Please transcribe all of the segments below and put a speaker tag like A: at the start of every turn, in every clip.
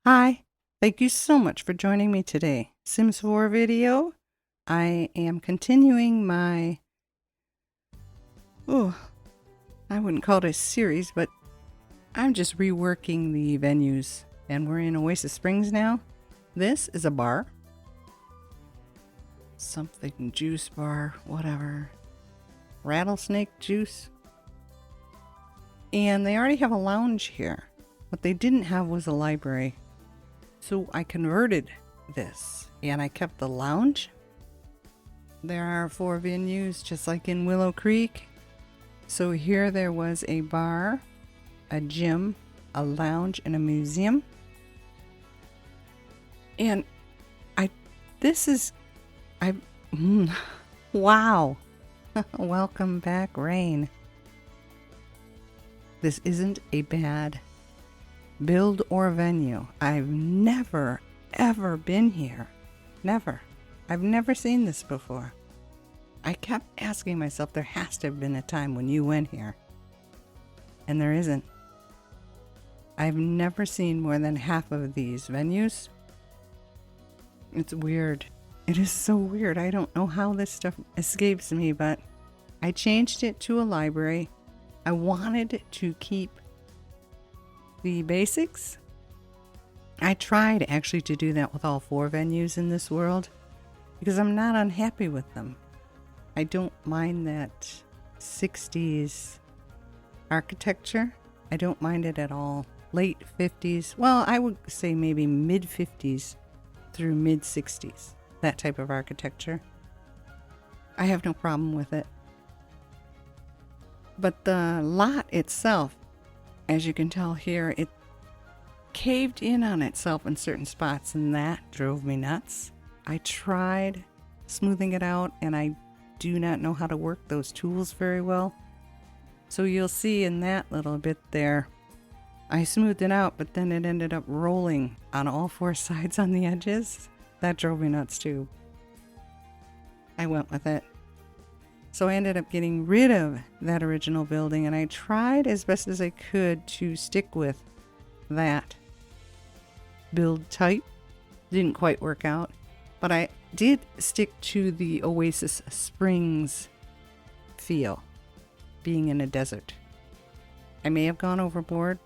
A: Hi, thank you so much for joining me today. Sims 4 video. I am continuing my, I wouldn't call it a series, but I'm just reworking the venues. And we're in Oasis Springs now. This is a bar. Something juice bar, whatever. Rattlesnake juice. And they already have a lounge here. What they didn't have was a library. So I converted this and I kept the lounge. There are 4 venues just like in Willow Creek. So here there was a bar, a gym, a lounge, and a museum. And wow. Welcome back, Raine. This isn't a bad build or venue. I've never, ever been here. Never. I've never seen this before. I kept asking myself, there has to have been a time when you went here. And there isn't. I've never seen more than half of these venues. It's weird. It is so weird. I don't know how this stuff escapes me, but I changed it to a library. I wanted to keep the basics. I tried actually to do that with all 4 venues in this world because I'm not unhappy with them. I don't mind that 60s architecture. I don't mind it at all. Late 50s. Well, I would say maybe mid 50s through mid 60s. That type of architecture. I have no problem with it. But the lot itself, as you can tell here, it caved in on itself in certain spots, and that drove me nuts. I tried smoothing it out, and I do not know how to work those tools very well. So you'll see in that little bit there, I smoothed it out, but then it ended up rolling on all 4 sides on the edges. That drove me nuts too. I went with it. So I ended up getting rid of that original building, and I tried as best as I could to stick with that build type. Didn't quite work out, but I did stick to the Oasis Springs feel, being in a desert. I may have gone overboard.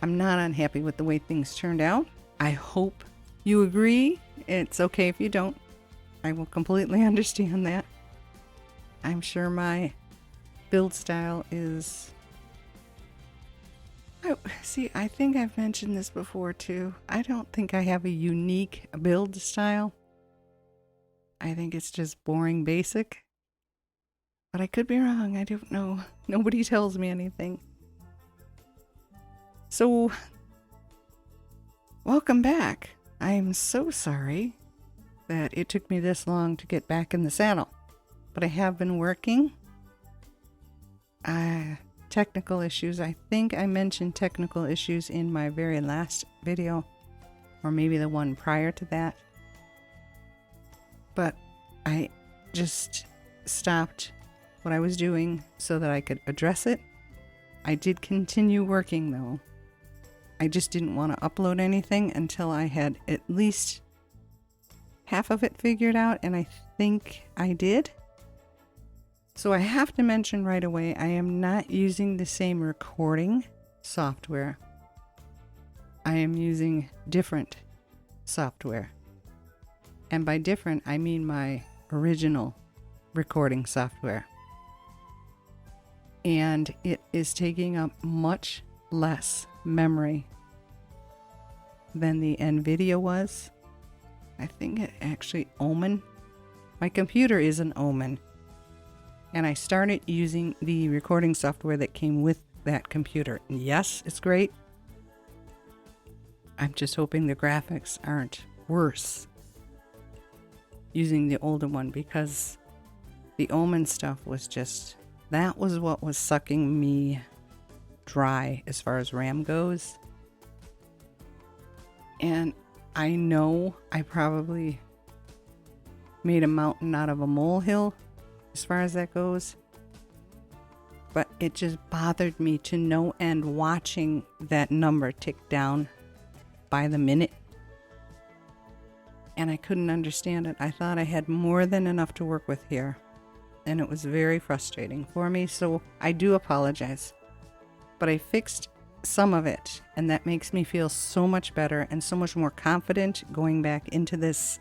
A: I'm not unhappy with the way things turned out. I hope you agree. It's okay if you don't. I will completely understand that. I'm sure my build style is... I think I've mentioned this before too. I don't think I have a unique build style. I think it's just boring basic. But I could be wrong. I don't know. Nobody tells me anything. So, welcome back. I'm so sorry that it took me this long to get back in the saddle. But I have been working. Technical issues. I think I mentioned technical issues in my very last video, or maybe the one prior to that. But I just stopped what I was doing so that I could address it. I did continue working though. I just didn't want to upload anything until I had at least half of it figured out, and I think I did. So I have to mention right away, I am not using the same recording software. I am using different software. And by different, I mean my original recording software. And it is taking up much less memory than the NVIDIA was. I think it actually Omen. My computer is an Omen. And I started using the recording software that came with that computer. And yes, it's great. I'm just hoping the graphics aren't worse using the older one, because the Omen stuff was just, that was what was sucking me dry as far as RAM goes. And I know I probably made a mountain out of a molehill as far as that goes. But it just bothered me to no end watching that number tick down by the minute. And I couldn't understand it. I thought I had more than enough to work with here. And it was very frustrating for me, so I do apologize. But I fixed some of it, and that makes me feel so much better and so much more confident going back into this,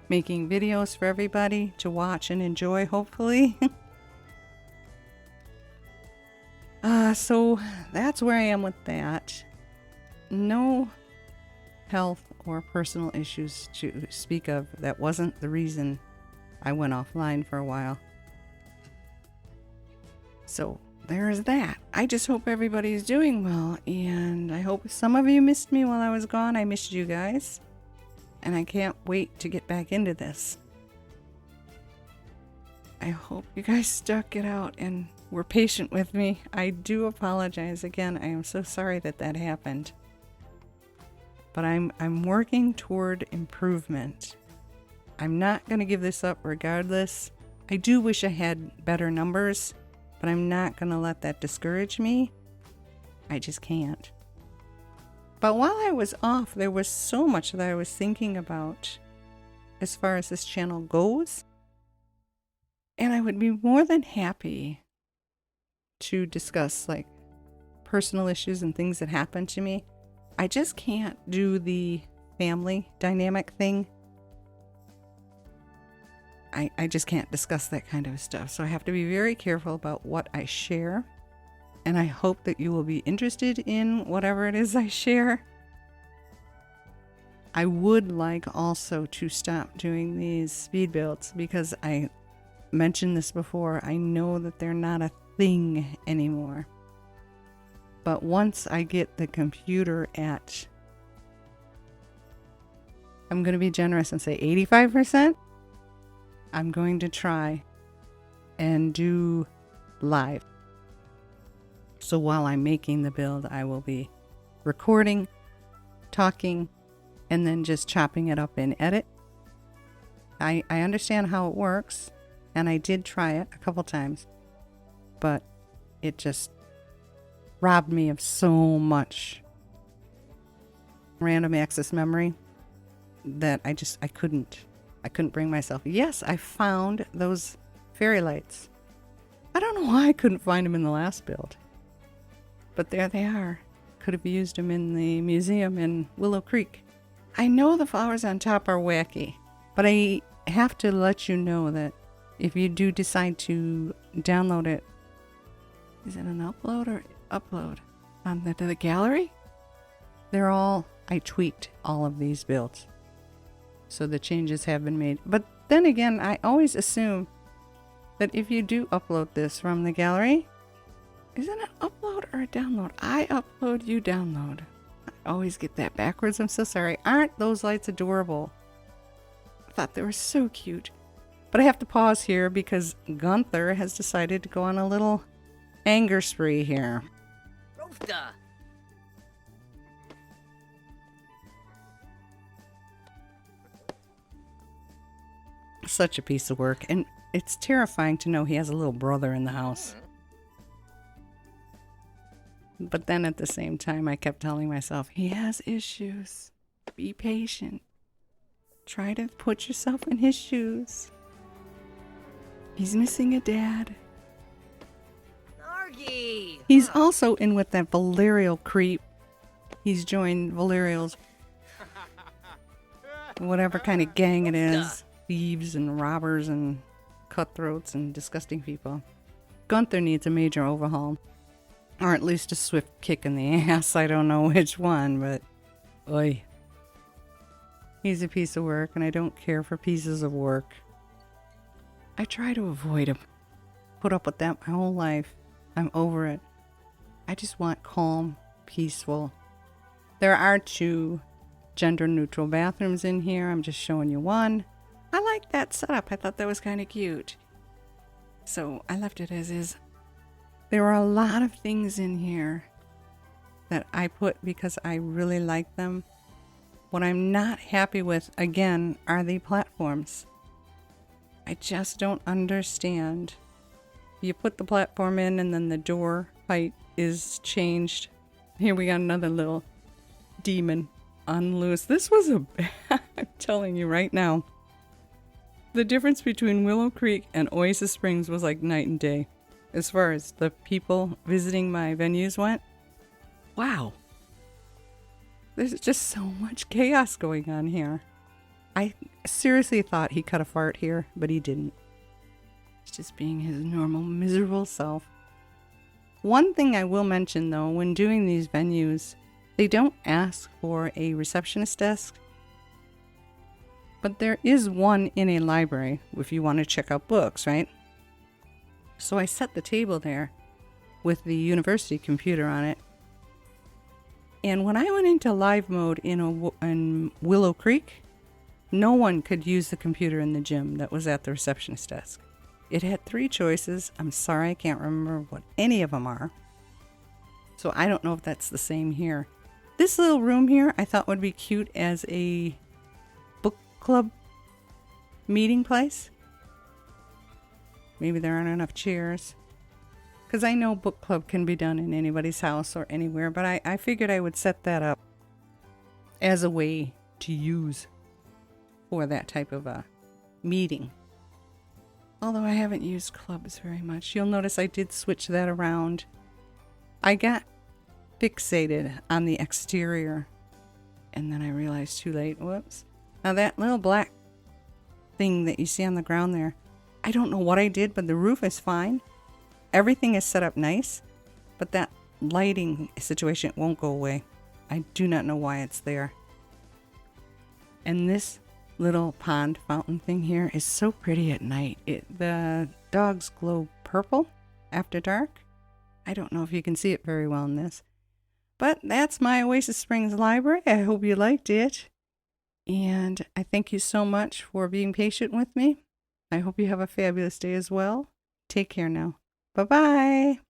A: making videos for everybody to watch and enjoy, hopefully. So that's where I am with that. No health or personal issues to speak of. That wasn't the reason I went offline for a while. So there's that. I just hope everybody's doing well, and I hope some of you missed me while I was gone. I missed you guys, and I can't wait to get back into this. I hope you guys stuck it out and were patient with me. I do apologize again. I am so sorry that happened. But I'm working toward improvement. I'm not going to give this up regardless. I do wish I had better numbers, but I'm not going to let that discourage me. I just can't. But while I was off, there was so much that I was thinking about as far as this channel goes. And I would be more than happy to discuss like personal issues and things that happened to me. I just can't do the family dynamic thing. I just can't discuss that kind of stuff. So I have to be very careful about what I share. And I hope that you will be interested in whatever it is I share. I would like also to stop doing these speed builds because I mentioned this before. I know that they're not a thing anymore. But once I get the computer at, I'm going to be generous and say 85%, I'm going to try and do live. So while I'm making the build, I will be recording, talking, and then just chopping it up in edit. I understand how it works, and I did try it a couple times, but it just robbed me of so much random access memory that I couldn't bring myself. Yes, I found those fairy lights. I don't know why I couldn't find them in the last build, but there they are. Could have used them in the museum in Willow Creek. I know the flowers on top are wacky, but I have to let you know that if you do decide to download it, is it an upload or upload on the gallery? I tweaked all of these builds. So the changes have been made. But then again, I always assume that if you do upload this from the gallery, is it an upload or a download? I upload, you download. I always get that backwards. I'm so sorry. Aren't those lights adorable? I thought they were so cute. But I have to pause here because Gunther has decided to go on a little anger spree here. Rofta. Such a piece of work, and it's terrifying to know he has a little brother in the house. But then at the same time, I kept telling myself, he has issues. Be patient. Try to put yourself in his shoes. He's missing a dad. Nargi. He's also in with that Valerial creep. He's joined Valerial's whatever kind of gang it is. Thieves and robbers and cutthroats and disgusting people. Gunther needs a major overhaul. Or at least a swift kick in the ass. I don't know which one, but oy. He's a piece of work, and I don't care for pieces of work. I try to avoid him. Put up with that my whole life. I'm over it. I just want calm, peaceful. There are 2 gender-neutral bathrooms in here. I'm just showing you one. I like that setup. I thought that was kind of cute. So I left it as is. There are a lot of things in here that I put because I really like them. What I'm not happy with, again, are the platforms. I just don't understand. You put the platform in and then the door height is changed. Here we got another little demon unloose. This was I'm telling you right now. The difference between Willow Creek and Oasis Springs was like night and day. As far as the people visiting my venues went. Wow. There's just so much chaos going on here. I seriously thought he cut a fart here, but he didn't. He's just being his normal, miserable self. One thing I will mention, though, when doing these venues, they don't ask for a receptionist desk. But there is one in a library if you want to check out books, right? So I set the table there with the university computer on it. And when I went into live mode in Willow Creek, no one could use the computer in the gym that was at the receptionist desk. It had 3 choices. I'm sorry, I can't remember what any of them are. So I don't know if that's the same here. This little room here I thought would be cute as a book club meeting place. Maybe there aren't enough chairs. Because I know book club can be done in anybody's house or anywhere, but I figured I would set that up as a way to use for that type of a meeting. Although I haven't used clubs very much. You'll notice I did switch that around. I got fixated on the exterior, and then I realized too late. Whoops. Now that little black thing that you see on the ground there, I don't know what I did, but the roof is fine. Everything is set up nice, but that lighting situation won't go away. I do not know why it's there. And this little pond fountain thing here is so pretty at night. The dogs glow purple after dark. I don't know if you can see it very well in this. But that's my Oasis Springs library. I hope you liked it. And I thank you so much for being patient with me. I hope you have a fabulous day as well. Take care now. Bye-bye.